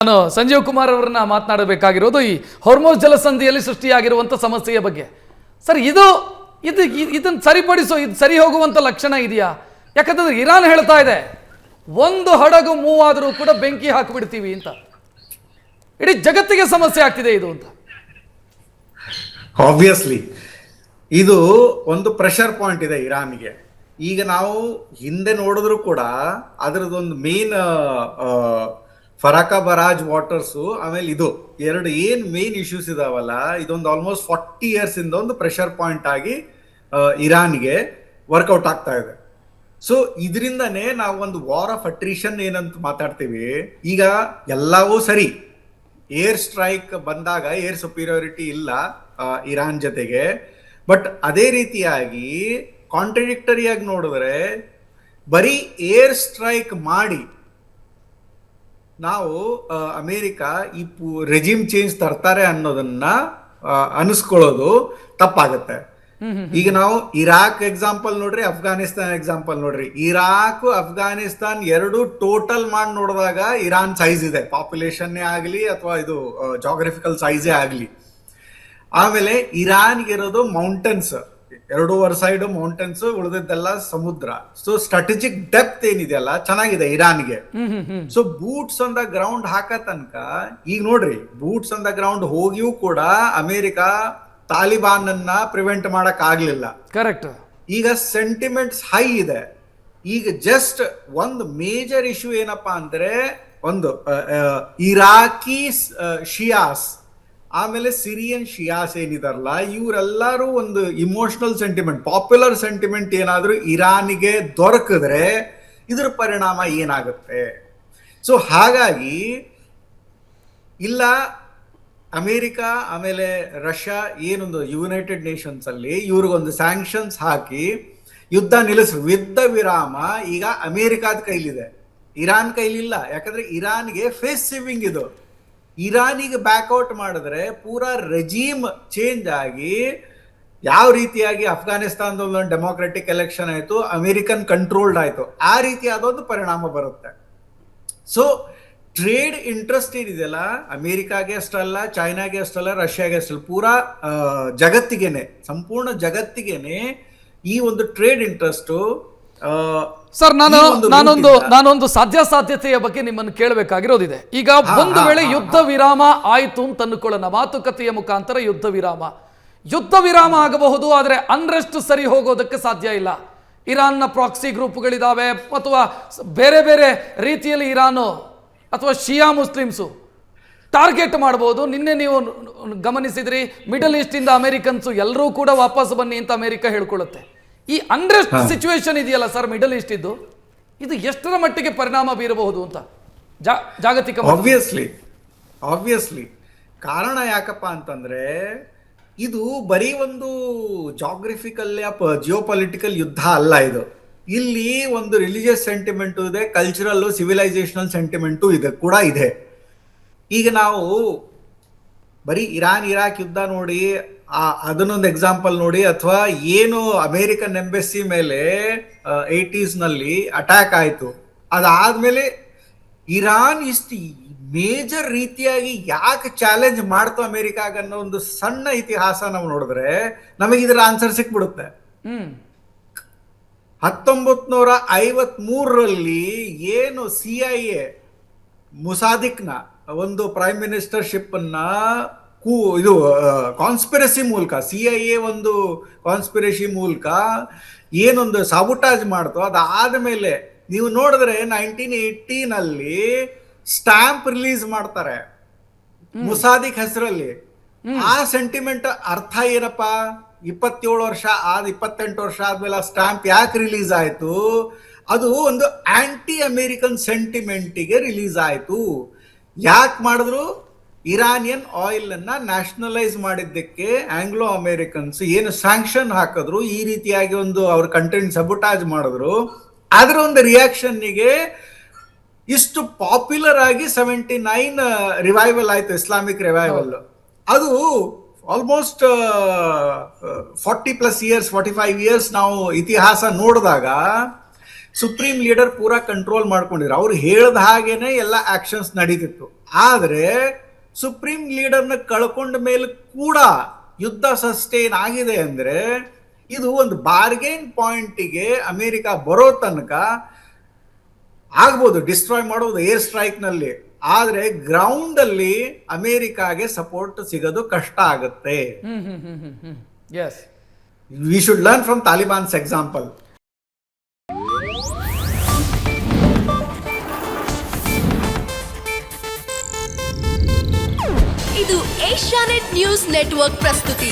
ನಾನು ಸಂಜೀವ್ ಕುಮಾರ್ ಅವರನ್ನ ಮಾತನಾಡಬೇಕಾಗಿರೋದು ಈ ಹೊರ್ಮೋಸ್ ಜಲಸಂಧಿಯಲ್ಲಿ ಸೃಷ್ಟಿಯಾಗಿರುವಂಥ ಸಮಸ್ಯೆಯ ಬಗ್ಗೆ. ಸರ್, ಇದನ್ನು ಸರಿಪಡಿಸೋ, ಇದು ಸರಿ ಹೋಗುವಂಥ ಲಕ್ಷಣ ಇದೆಯಾ? ಯಾಕಂತಂದ್ರೆ ಇರಾನ್ ಹೇಳ್ತಾ ಇದೆ, ಒಂದು ಹಡಗು ಮೂವ್ ಆದರೂ ಕೂಡ ಬೆಂಕಿ ಹಾಕಿಬಿಡ್ತೀವಿ ಅಂತ. ಇಡೀ ಜಗತ್ತಿಗೆ ಸಮಸ್ಯೆ ಆಗ್ತಿದೆ ಇದು ಅಂತ. ಆಬ್ವಿಯಸ್ಲಿ ಇದು ಒಂದು ಪ್ರೆಷರ್ ಪಾಯಿಂಟ್ ಇದೆ ಇರಾನ್ಗೆ. ಈಗ ನಾವು ಹಿಂದೆ ನೋಡಿದ್ರು ಕೂಡ ಅದರದೊಂದು ಮೇನ್ ಫರಾಕ ಬರಾಜ್ ವಾಟರ್ಸು, ಆಮೇಲೆ ಇದು ಎರಡು ಏನ್ ಮೇನ್ ಇಶ್ಯೂಸ್ ಇದಾವಲ್ಲ, ಇದೊಂದು ಆಲ್ಮೋಸ್ಟ್ 40 years ಇಂದ ಒಂದು ಪ್ರೆಷರ್ ಪಾಯಿಂಟ್ ಆಗಿ ಇರಾನ್ಗೆ ವರ್ಕೌಟ್ ಆಗ್ತಾ ಇದೆ. ಸೊ ಇದರಿಂದನೇ ನಾವು ಒಂದು ವಾರ್ ಆಫ್ ಅಟ್ರಿಷನ್ ಏನಂತ ಮಾತಾಡ್ತೀವಿ. ಈಗ ಎಲ್ಲವೂ ಸರಿ, ಏರ್ ಸ್ಟ್ರೈಕ್ ಬಂದಾಗ ಏರ್ ಸುಪೀರಿಯಾರಿಟಿ ಇಲ್ಲ ಇರಾನ್ ಜೊತೆಗೆ, ಬಟ್ ಅದೇ ರೀತಿಯಾಗಿ ಕಾಂಟ್ರಡಿಕ್ಟರಿಯಾಗಿ ನೋಡಿದ್ರೆ ಬರೀ ಏರ್ ಸ್ಟ್ರೈಕ್ ಮಾಡಿ ನಾವು ಅಮೇರಿಕಾ ಈ ರೆಜಿಮ್ ಚೇಂಜ್ ತರ್ತಾರೆ ಅನ್ನೋದನ್ನ ಅನಿಸ್ಕೊಳ್ಳೋದು ತಪ್ಪಾಗತ್ತೆ. ಈಗ ನಾವು ಇರಾಕ್ ಎಕ್ಸಾಂಪಲ್ ನೋಡ್ರಿ, ಅಫ್ಘಾನಿಸ್ತಾನ್ ಎಕ್ಸಾಂಪಲ್ ನೋಡ್ರಿ. ಇರಾಕ್ ಅಫ್ಘಾನಿಸ್ತಾನ್ ಎರಡು ಟೋಟಲ್ ಮಾಡಿ ನೋಡಿದಾಗ ಇರಾನ್ ಸೈಜ್ ಇದೆ, ಪಾಪ್ಯುಲೇಷನ್ನೇ ಆಗಲಿ ಅಥವಾ ಇದು ಜಾಗ್ರಫಿಕಲ್ ಸೈಜೇ ಆಗಲಿ. ಆಮೇಲೆ ಇರಾನ್ಗೆ ಇರೋದು ಮೌಂಟೇನ್ಸ್, 2 ಸೈಡ್ ಮೌಂಟೇನ್ಸ್, ಉಳಿದದ್ದೆಲ್ಲ ಸಮುದ್ರ. ಸೊ ಸ್ಟ್ರಾಟಜಿಕ್ ಡೆಪ್ತ್ ಏನಿದೆಯಲ್ಲ ಚೆನ್ನಾಗಿದೆ ಇರಾನ್ಗೆ. So boots on the ground ಹಾಕ ತನಕ, ಈಗ ನೋಡ್ರಿ, ಬೂಟ್ಸ್ ಆನ್ ದ ಗ್ರೌಂಡ್ ಹೋಗಿಯೂ ಕೂಡ ಅಮೆರಿಕ ತಾಲಿಬಾನ್ ಅನ್ನ ಪ್ರಿವೆಂಟ್ ಮಾಡಕ್ ಆಗ್ಲಿಲ್ಲ. ಕರೆಕ್ಟ್. ಈಗ ಸೆಂಟಿಮೆಂಟ್ಸ್ ಹೈ ಇದೆ. ಈಗ ಜಸ್ಟ್ ಒಂದು ಮೇಜರ್ ಇಶ್ಯೂ ಏನಪ್ಪಾ ಅಂದ್ರೆ, ಒಂದು ಇರಾಕಿ ಶಿಯಾಸ್ ಆಮೇಲೆ ಸಿರಿಯನ್ ಶಿಯಾಸ್ ಏನಿದಾರಲ್ಲ, ಇವರೆಲ್ಲರೂ ಒಂದು ಇಮೋಷನಲ್ ಸೆಂಟಿಮೆಂಟ್, ಪಾಪ್ಯುಲರ್ ಸೆಂಟಿಮೆಂಟ್ ಏನಾದ್ರೂ ಇರಾನಿಗೆ ದೊರಕಿದ್ರೆ ಇದ್ರ ಪರಿಣಾಮ ಏನಾಗುತ್ತೆ? ಸೊ ಹಾಗಾಗಿ ಇಲ್ಲ, ಅಮೇರಿಕಾ ಆಮೇಲೆ ರಷ್ಯಾ ಏನೊಂದು ಯುನೈಟೆಡ್ ನೇಷನ್ಸ್ ಅಲ್ಲಿ ಇವ್ರಿಗೊಂದು ಸ್ಯಾಂಕ್ಷನ್ಸ್ ಹಾಕಿ ಯುದ್ಧ ನಿಲ್ಲಿಸ್ರು, ಯುದ್ಧ ವಿರಾಮ ಈಗ ಅಮೇರಿಕಾದ ಕೈಲಿದೆ, ಇರಾನ್ ಕೈಲಿಲ್ಲ. ಯಾಕಂದ್ರೆ ಇರಾನ್ಗೆ ಫೇಸ್ ಸೇವಿಂಗ್ ಇದು. ಇರಾನಿಗೆ ಬ್ಯಾಕ್ಔಟ್ ಮಾಡಿದ್ರೆ ಪೂರಾ ರೆಜೀಮ್ ಚೇಂಜ್ ಆಗಿ ಯಾವ ರೀತಿಯಾಗಿ ಅಫ್ಘಾನಿಸ್ತಾನದಲ್ಲಿ ಒಂದು ಡೆಮೋಕ್ರೆಟಿಕ್ ಎಲೆಕ್ಷನ್ ಆಯ್ತು, ಅಮೆರಿಕನ್ ಕಂಟ್ರೋಲ್ಡ್ ಆಯ್ತು, ಆ ರೀತಿ ಅದೊಂದು ಪರಿಣಾಮ ಬರುತ್ತೆ. ಸೊ ಟ್ರೇಡ್ ಇಂಟ್ರೆಸ್ಟ್ ಏನಿದೆಯಲ್ಲ, ಅಮೆರಿಕಾಗೆ ಅಷ್ಟಲ್ಲ, ಚೈನಾಗೆ ಅಷ್ಟಲ್ಲ, ರಷ್ಯಾಗೆ ಅಷ್ಟಲ್ಲ, ಪೂರಾ ಜಗತ್ತಿಗೆನೆ, ಸಂಪೂರ್ಣ ಜಗತ್ತಿಗೆನೆ ಈ ಒಂದು ಟ್ರೇಡ್ ಇಂಟ್ರೆಸ್ಟ್. ಸರ್, ನಾನೊಂದು ಸಾಧ್ಯತೆಯ ಬಗ್ಗೆ ನಿಮ್ಮನ್ನು ಕೇಳಬೇಕಾಗಿರೋದಿದೆ. ಈಗ ಒಂದು ವೇಳೆ ಯುದ್ಧ ವಿರಾಮ ಆಯಿತು ಅಂತ ಅಂದುಕೊಳ್ಳೋಣ, ಮಾತುಕತೆಯ ಮುಖಾಂತರ ಯುದ್ಧ ವಿರಾಮ ಆಗಬಹುದು, ಆದರೆ ಅನ್ರೆಸ್ಟ್ ಸರಿ ಹೋಗೋದಕ್ಕೆ ಸಾಧ್ಯ ಇಲ್ಲ. ಇರಾನ್ನ ಪ್ರಾಕ್ಸಿ ಗ್ರೂಪ್ಗಳಿದಾವೆ, ಅಥವಾ ಬೇರೆ ಬೇರೆ ರೀತಿಯಲ್ಲಿ ಇರಾನು ಅಥವಾ ಶಿಯಾ ಮುಸ್ಲಿಮ್ಸು ಟಾರ್ಗೆಟ್ ಮಾಡಬಹುದು. ನಿನ್ನೆ ನೀವು ಗಮನಿಸಿದ್ರಿ, ಮಿಡಲ್ ಈಸ್ಟ್ ಇಂದ ಅಮೆರಿಕನ್ಸು ಎಲ್ಲರೂ ಕೂಡ ವಾಪಸ್ ಬನ್ನಿ ಅಂತ ಅಮೆರಿಕ ಹೇಳ್ಕೊಳ್ಳುತ್ತೆ. ಈ ಅನ್ರೆಸ್ಟ್ ಸಿಚುವೇಶನ್ ಇದೆಯಲ್ಲ ಸರ್ ಮಿಡಲ್ ಈಸ್ಟ್ ಇದ್ದು, ಇದು ಎಷ್ಟರ ಮಟ್ಟಿಗೆ ಪರಿಣಾಮ ಬೀರಬಹುದು ಅಂತ ಜಾಗತಿಕ? ಆಬ್ವಿಯಸ್ಲಿ ಕಾರಣ ಯಾಕಪ್ಪ ಅಂತಂದ್ರೆ, ಇದು ಬರೀ ಒಂದು ಜಾಗ್ರಫಿಕಲ್ ಜಿಯೋಪೊಲಿಟಿಕಲ್ ಯುದ್ಧ ಅಲ್ಲ. ಇದು ಇಲ್ಲಿ ಒಂದು ರಿಲಿಜಿಯಸ್ ಸೆಂಟಿಮೆಂಟು ಇದೆ, ಕಲ್ಚರಲ್ ಸಿವಿಲೈಸೇಷನಲ್ ಸೆಂಟಿಮೆಂಟು ಇದೆ. ಈಗ ನಾವು ಬರೀ ಇರಾನ್ ಇರಾಕ್ ಯುದ್ಧ ನೋಡಿ, ಅದನ್ನೊಂದು ಎಕ್ಸಾಂಪಲ್ ನೋಡಿ, ಅಥವಾ ಏನು ಅಮೇರಿಕನ್ ಎಂಬೆಸಿ ಮೇಲೆ 80s ನಲ್ಲಿ ಅಟ್ಯಾಕ್ ಆಯ್ತು, ಅದಾದ್ಮೇಲೆ ಇರಾನ್ ಇಷ್ಟು ಮೇಜರ್ ರೀತಿಯಾಗಿ ಯಾಕೆ ಚಾಲೆಂಜ್ ಮಾಡ್ತು ಅಮೇರಿಕಾಗ ಅನ್ನೋ ಒಂದು ಸಣ್ಣ ಇತಿಹಾಸ ನಾವು ನೋಡಿದ್ರೆ ನಮಗೆ ಇದರ ಆನ್ಸರ್ ಸಿಕ್ಬಿಡುತ್ತೆ. 1953ರಲ್ಲಿ ಏನು CIA ಮುಸಾದಿಕ್ನ ಒಂದು ಪ್ರೈಮ್ ಮಿನಿಸ್ಟರ್ಶಿಪ್ ಅನ್ನ ಇದು ಕಾನ್ಸ್ಪಿರಸಿ ಮೂಲಕ, CIA ಒಂದು ಕಾನ್ಸ್ಪಿರಸಿ ಮೂಲಕ ಏನೊಂದು ಸಾಬುಟಾಜ್ ಮಾಡ್ತೋ, ಅದಾದ್ಮೇಲೆ ನೀವು ನೋಡಿದ್ರೆ 1980ನಲ್ಲಿ ಸ್ಟಾಂಪ್ ರಿಲೀಸ್ ಮಾಡ್ತಾರೆ ಮುಸಾದಿಕ್ ಹೆಸರಲ್ಲಿ. ಆ ಸೆಂಟಿಮೆಂಟ್ ಅರ್ಥ ಏನಪ್ಪ? 27 ವರ್ಷ 28 ವರ್ಷ ಆದ್ಮೇಲೆ ಆ ಸ್ಟಾಂಪ್ ಯಾಕೆ ರಿಲೀಸ್ ಆಯ್ತು? ಅದು ಒಂದು ಆಂಟಿ ಅಮೇರಿಕನ್ ಸೆಂಟಿಮೆಂಟಿಗೆ ರಿಲೀಸ್ ಆಯ್ತು. ಯಾಕೆ ಮಾಡಿದ್ರು? ಇರಾನಿಯನ್ ಆಯಿಲ್ ಅನ್ನ ನ್ಯಾಷನಲೈಸ್ ಮಾಡಿದ್ದಕ್ಕೆ ಆಂಗ್ಲೋ ಅಮೇರಿಕನ್ಸ್ ಏನು ಸ್ಯಾಂಕ್ಷನ್ ಹಾಕಿದ್ರು, ಈ ರೀತಿಯಾಗಿ ಒಂದು ಅವ್ರ ಕಂಟ್ರಿನ ಸಬುಟಾಜ್ ಮಾಡಿದ್ರು. ಅದರ ಒಂದು ರಿಯಾಕ್ಷನ್ನಿಗೆ ಇಷ್ಟು ಪಾಪ್ಯುಲರ್ ಆಗಿ 79 ರಿವೈವಲ್ ಆಯ್ತು, ಇಸ್ಲಾಮಿಕ್ ರಿವೈವಲ್. ಅದು ಆಲ್ಮೋಸ್ಟ್ 40+ years 45 years ನಾವು ಇತಿಹಾಸ ನೋಡಿದಾಗ ಸುಪ್ರೀಂ ಲೀಡರ್ ಪೂರಾ ಕಂಟ್ರೋಲ್ ಮಾಡ್ಕೊಂಡಿದ್ರು. ಅವ್ರು ಹೇಳ್ದ ಹಾಗೇನೆ ಎಲ್ಲ ಆಕ್ಷನ್ಸ್ ನಡೀತಿತ್ತು. ಆದ್ರೆ ಸುಪ್ರೀಂ ಲೀಡರ್ನ ಕಳ್ಕೊಂಡ ಮೇಲೆ ಕೂಡ ಯುದ್ಧ ಸಸ್ಟೈನ್ ಆಗಿದೆ ಅಂದ್ರೆ ಇದು ಒಂದು ಬಾರ್ಗೇನ್ ಪಾಯಿಂಟಿಗೆ ಅಮೆರಿಕ ಬರೋ ತನಕ ಆಗ್ಬೋದು, ಡಿಸ್ಟ್ರಾಯ್ ಮಾಡೋದು ಏರ್ ಸ್ಟ್ರೈಕ್ ನಲ್ಲಿ. ಆದ್ರೆ ಗ್ರೌಂಡ್ ಅಲ್ಲಿ ಅಮೆರಿಕಾಗೆ ಸಪೋರ್ಟ್ ಸಿಗೋದು ಕಷ್ಟ ಆಗುತ್ತೆ. Yes, we should learn from Taliban's example. ಇದು ಏಷ್ಯಾನೆಟ್ ನ್ಯೂಸ್ ನೆಟ್ವರ್ಕ್ ಪ್ರಸ್ತುತಿ.